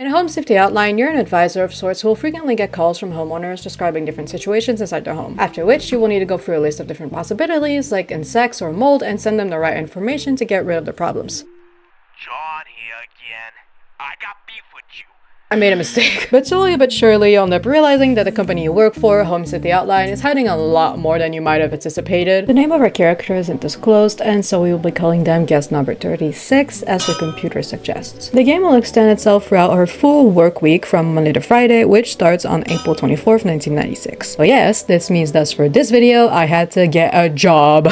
a home safety outline, you're an advisor of sorts who will frequently get calls from homeowners describing different situations inside their home, after which you will need to go through a list of different possibilities like insects or mold and send them the right information to get rid of the problems. John here again. I got beef with you. I made a mistake. But slowly but surely, you'll end up realizing that the company you work for, Home City Outline, is hiding a lot more than you might have anticipated. The name of our character isn't disclosed, and so we will be calling them guest number 36, as the computer suggests. The game will extend itself throughout our full work week from Monday to Friday, which starts on April 24th, 1996. So yes, this means that for this video, I had to get a job.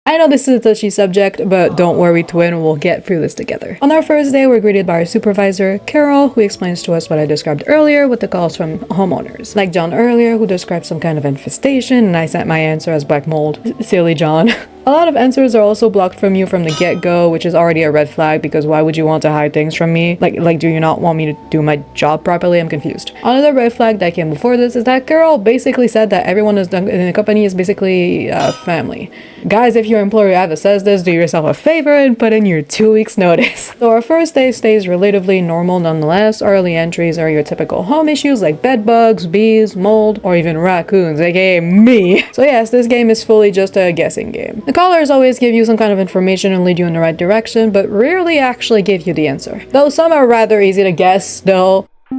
I know this is a touchy subject, but don't worry, twin, we'll get through this together. On our first day, we're greeted by our supervisor, Carol, who explains to us what I described earlier with the calls from homeowners. Like John earlier, who described some kind of infestation, and I sent my answer as black mold. Silly John. A lot of answers are also blocked from you from the get-go, which is already a red flag because why would you want to hide things from me? Like, do you not want me to do my job properly? I'm confused. Another red flag that came before this is that Carol basically said that everyone in the company is basically family. Guys, if your employer ever says this, do yourself a favor and put in your 2 weeks notice. So our first day stays relatively normal nonetheless. Early entries are your typical home issues like bed bugs, bees, mold, or even raccoons, aka me. So yes, this game is fully just a guessing game. The callers always give you some kind of information and lead you in the right direction, but rarely actually give you the answer. Though some are rather easy to guess, though. Oh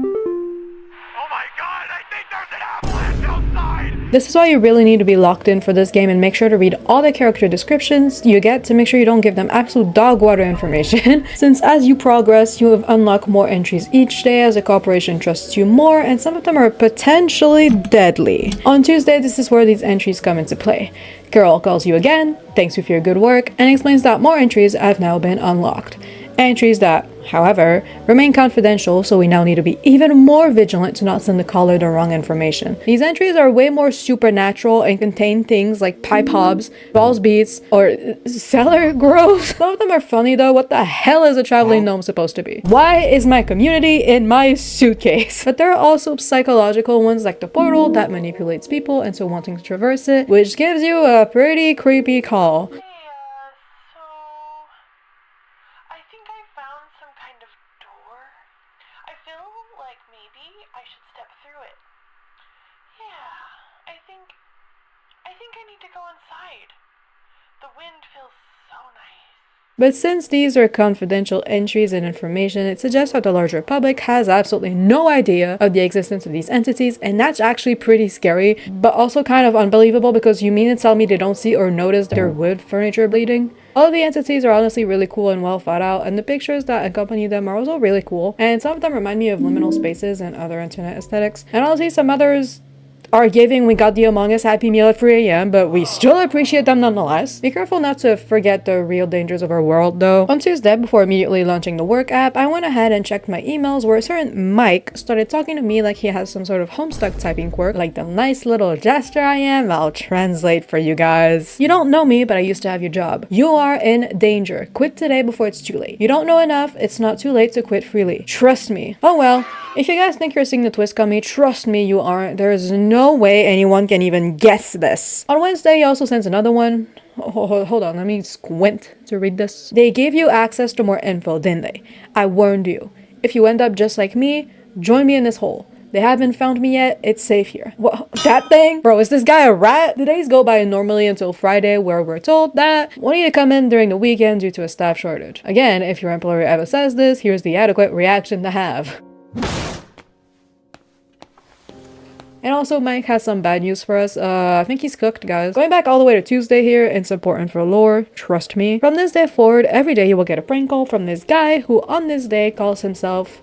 my god, I think there's an avalanche outside! This is why you really need to be locked in for this game and make sure to read all the character descriptions you get to make sure you don't give them absolute dog water information, since as you progress, you have unlocked more entries each day as the corporation trusts you more, and some of them are potentially deadly. On Tuesday, this is where these entries come into play. Carol calls you again, thanks you for your good work, and explains that more entries have now been unlocked. Entries that, however, remain confidential, so we now need to be even more vigilant to not send the caller the wrong information. These entries are way more supernatural and contain things like pipe hobs, balls beats, or cellar growth. Some of them are funny though. What the hell is a traveling gnome supposed to be? Why is my community in my suitcase? But there are also psychological ones like the portal that manipulates people into wanting to traverse it, which gives you a pretty creepy call. I think I found some kind of door. I feel like maybe I should step through it. Yeah, I think I need to go inside. The wind feels so nice. But since these are confidential entries and information, it suggests that the larger public has absolutely no idea of the existence of these entities, and that's actually pretty scary, but also kind of unbelievable because you mean to tell me they don't see or notice their wood furniture bleeding? All of the entities are honestly really cool and well thought out, and the pictures that accompany them are also really cool, and some of them remind me of liminal spaces and other internet aesthetics, and honestly some others are giving we got the Among Us Happy Meal at 3 a.m, but we still appreciate them nonetheless. Be careful not to forget the real dangers of our world though. On Tuesday, before immediately launching the work app, I went ahead and checked my emails where a certain Mike started talking to me like he has some sort of Homestuck typing quirk. Like the nice little gesture I am, I'll translate for you guys. You don't know me, but I used to have your job. You are in danger. Quit today before it's too late. You don't know enough, it's not too late to quit freely. Trust me. Oh well. If you guys think you're seeing the twist coming, trust me, you aren't. There is no way anyone can even guess this. On Wednesday, he also sends another one. Hold on, let me squint to read this. They gave you access to more info, didn't they? I warned you. If you end up just like me, join me in this hole. They haven't found me yet, it's safe here. What? That thing? Bro, is this guy a rat? The days go by normally until Friday, where we're told that we'll need to come in during the weekend due to a staff shortage. Again, if your employer ever says this, here's the adequate reaction to have. And also, Mike has some bad news for us. I think he's cooked, guys. Going back all the way to Tuesday here, it's important for lore, trust me. From this day forward, every day you will get a prank call from this guy who on this day calls himself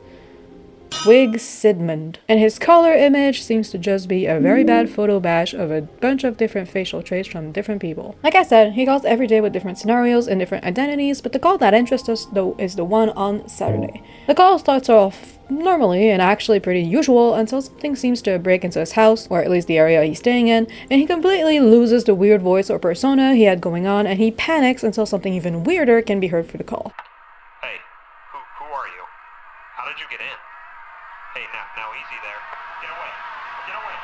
Wig Sidmond. And his color image seems to just be a very bad photo bash of a bunch of different facial traits from different people. Like I said, he calls every day with different scenarios and different identities, but the call that interests us though is the one on Saturday. The call starts off normally and actually pretty usual until something seems to break into his house, or at least the area he's staying in, and he completely loses the weird voice or persona he had going on, and he panics until something even weirder can be heard through the call. Hey, who are you? How did you get in? Hey, now easy there. Get away. Get away.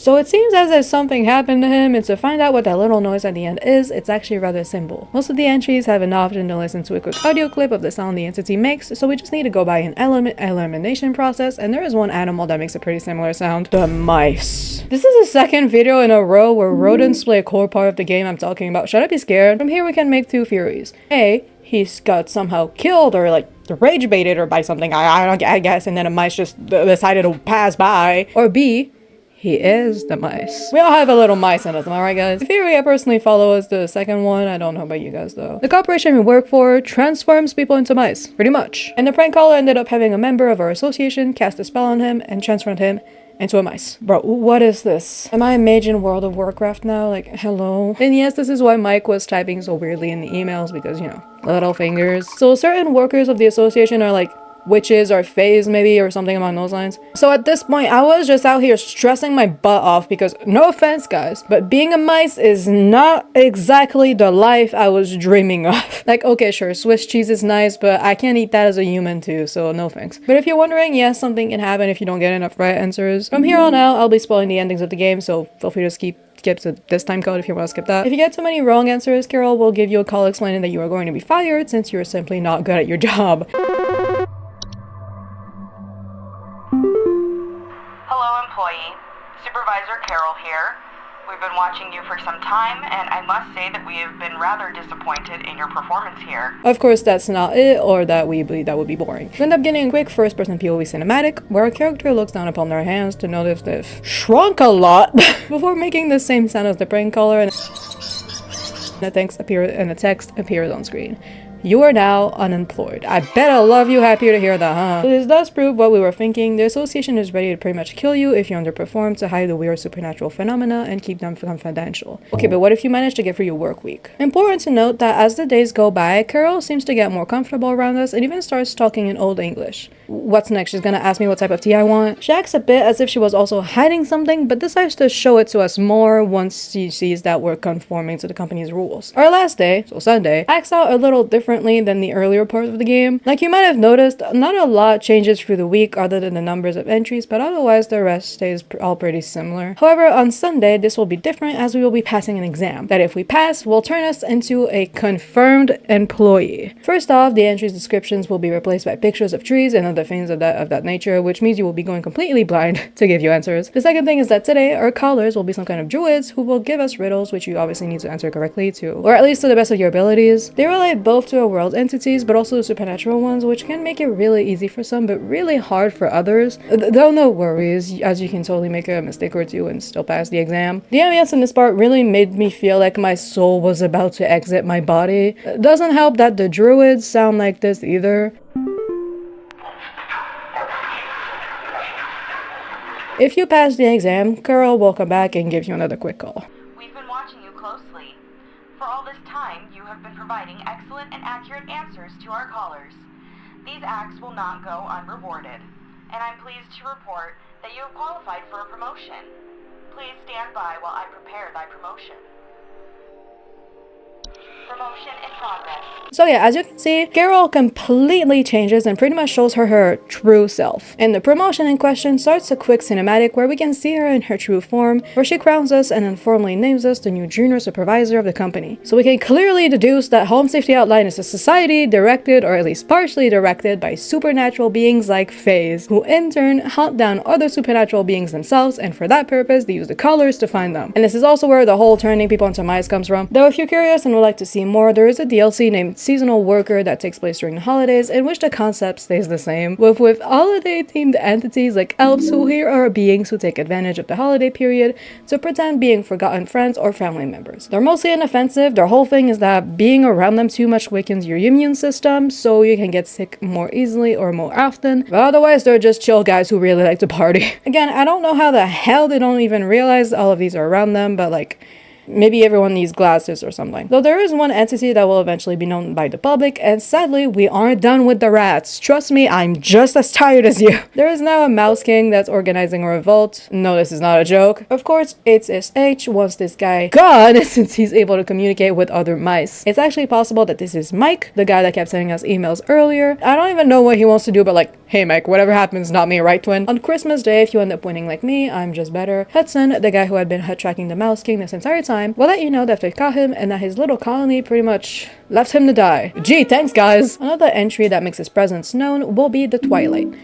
So it seems as if something happened to him, and to find out what that little noise at the end is, it's actually rather simple. Most of the entries have an option to listen to a quick audio clip of the sound the entity makes, so we just need to go by an elimination process, and there is one animal that makes a pretty similar sound. The mice. This is the second video in a row where rodents play a core part of the game I'm talking about. Should I be scared? From here we can make two theories. A, he's got somehow killed or like rage baited or by something, I guess, and then a mice just decided to pass by. Or B, he is the mice. We all have a little mice in us, am I right, guys? The theory I personally follow is the second one. I don't know about you guys, though. The corporation we work for transforms people into mice, pretty much. And the prank caller ended up having a member of our association cast a spell on him and transformed him into a mice. Bro, what is this? Am I a mage in World of Warcraft now? Like, hello? And yes, this is why Mike was typing so weirdly in the emails, because, you know, little fingers. So certain workers of the association are like witches or fays maybe, or something along those lines. So at this point, I was just out here stressing my butt off because, no offense guys, but being a mice is not exactly the life I was dreaming of. Like, okay, sure, Swiss cheese is nice, but I can't eat that as a human too, so no thanks. But if you're wondering, yes, something can happen if you don't get enough right answers. From here on out, I'll be spoiling the endings of the game, so feel free to skip to this time code if you want to skip that. If you get too many wrong answers, Carol will give you a call explaining that you are going to be fired since you are simply not good at your job. Hello, employee. Supervisor Carol here. We've been watching you for some time, and I must say that we have been rather disappointed in your performance here. Of course, that's not it, or that we believe that would be boring. We end up getting a quick first-person POV cinematic, where our character looks down upon their hands to notice they've shrunk a lot before making the same sound as the prank caller, and the text appears on screen. You are now unemployed. I bet I love you happier to hear that, huh? So this does prove what we were thinking. The association is ready to pretty much kill you if you underperform to hide the weird supernatural phenomena and keep them confidential. Okay, but what if you manage to get through your work week? Important to note that as the days go by, Carol seems to get more comfortable around us and even starts talking in Old English. What's next? She's gonna ask me what type of tea I want. She acts a bit as if she was also hiding something, but decides to show it to us more once she sees that we're conforming to the company's rules. Our last day, so Sunday, acts out a little differently than the earlier parts of the game. Like you might have noticed, not a lot changes through the week other than the numbers of entries, but otherwise the rest stays all pretty similar. However, on Sunday, this will be different as we will be passing an exam that if we pass, will turn us into a confirmed employee. First off, the entries descriptions will be replaced by pictures of trees and other things of that nature, which means you will be going completely blind to give you answers. The second thing is that today, our callers will be some kind of druids who will give us riddles, which you obviously need to answer correctly to, or at least to the best of your abilities. They relate both to a world entities, but also the supernatural ones, which can make it really easy for some, but really hard for others. Though no worries, as you can totally make a mistake or two and still pass the exam. The ambience in this part really made me feel like my soul was about to exit my body. It doesn't help that the druids sound like this either. If you pass the exam, Carol will come back and give you another quick call. We've been watching you closely. For all this time, you have been providing excellent and accurate answers to our callers. These acts will not go unrewarded, and I'm pleased to report that you have qualified for a promotion. Please stand by while I prepare thy promotion. Promotion in progress. So yeah, as you can see, Carol completely changes and pretty much shows her true self. And the promotion in question starts a quick cinematic where we can see her in her true form, where she crowns us and then formally names us the new junior supervisor of the company. So we can clearly deduce that Home Safety Outline is a society directed, or at least partially directed, by supernatural beings like fays, who in turn hunt down other supernatural beings themselves, and for that purpose they use the colors to find them. And this is also where the whole turning people into mice comes from. Though if you're curious and would like to see more, there is a DLC named Seasonal Worker that takes place during the holidays, in which the concept stays the same, with holiday themed entities like elves, who here are beings who take advantage of the holiday period to pretend being forgotten friends or family members. They're mostly inoffensive. Their whole thing is that being around them too much weakens your immune system, so you can get sick more easily or more often, but otherwise they're just chill guys who really like to party. Again, I don't know how the hell they don't even realize all of these are around them, but like, maybe everyone needs glasses or something. Though there is one entity that will eventually be known by the public, and sadly, we aren't done with the rats. Trust me, I'm just as tired as you. There is now a Mouse King that's organizing a revolt. No, this is not a joke. Of course, it's SH wants this guy gone since he's able to communicate with other mice. It's actually possible that this is Mike, the guy that kept sending us emails earlier. I don't even know what he wants to do, but like, Hey Mike, whatever happens, not me, right twin? On Christmas Day, if you end up winning like me, I'm just better. Hudson, the guy who had been tracking the Mouse King this entire time, will let you know that they caught him and that his little colony pretty much left him to die. Gee, thanks guys! Another entry that makes his presence known will be the Twilight.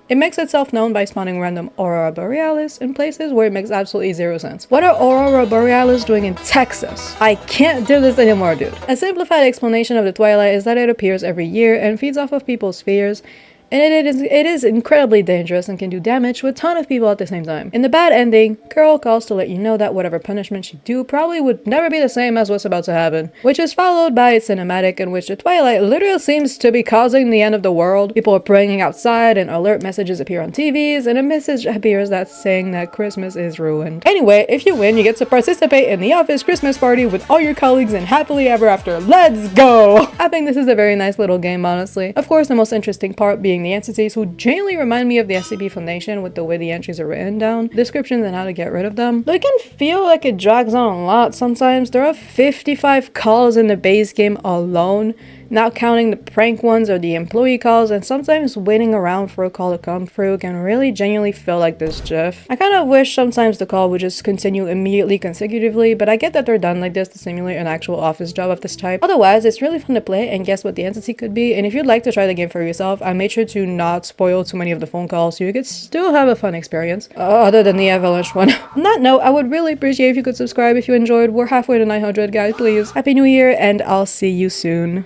It makes itself known by spawning random aurora borealis in places where it makes absolutely zero sense. What are aurora borealis doing in Texas? I can't do this anymore, dude. A simplified explanation of the Twilight is that it appears every year and feeds off of people's fears, and it is incredibly dangerous and can do damage to a ton of people at the same time. In the bad ending, Carol calls to let you know that whatever punishment she do probably would never be the same as what's about to happen, which is followed by a cinematic in which the Twilight literally seems to be causing the end of the world. People are praying outside and alert messages appear on TVs, and a message appears that's saying that Christmas is ruined. Anyway, if you win, you get to participate in the office Christmas party with all your colleagues and happily ever after. Let's go! I think this is a very nice little game, honestly. Of course, the most interesting part being the entities who genuinely remind me of the SCP Foundation with the way the entries are written down, descriptions, and how to get rid of them. Though it can feel like it drags on a lot sometimes. There are 55 calls in the base game alone, not counting the prank ones or the employee calls, and sometimes waiting around for a call to come through can really genuinely feel like this GIF. I kind of wish sometimes the call would just continue immediately consecutively, but I get that they're done like this to simulate an actual office job of this type. Otherwise, it's really fun to play and guess what the entity could be, and if you'd like to try the game for yourself, I made sure to not spoil too many of the phone calls so you could still have a fun experience, other than the avalanche one. On that note, I would really appreciate if you could subscribe if you enjoyed. We're halfway to 900, guys, please. Happy New Year, and I'll see you soon.